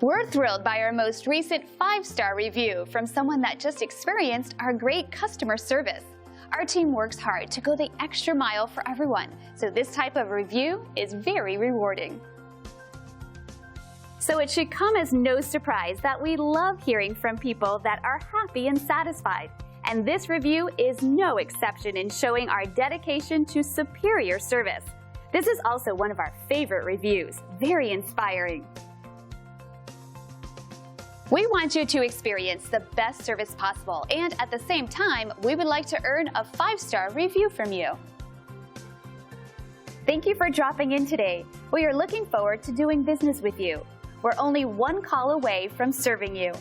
We're thrilled by our most recent 5-star review from someone that just experienced our great customer service. Our team works hard to go the extra mile for everyone, so this type of review is very rewarding. So it should come as no surprise that we love hearing from people that are happy and satisfied. And this review is no exception in showing our dedication to superior service. This is also one of our favorite reviews, very inspiring. We want you to experience the best service possible, and at the same time, we would like to earn a 5-star review from you. Thank you for dropping in today. We are looking forward to doing business with you. We're only one call away from serving you.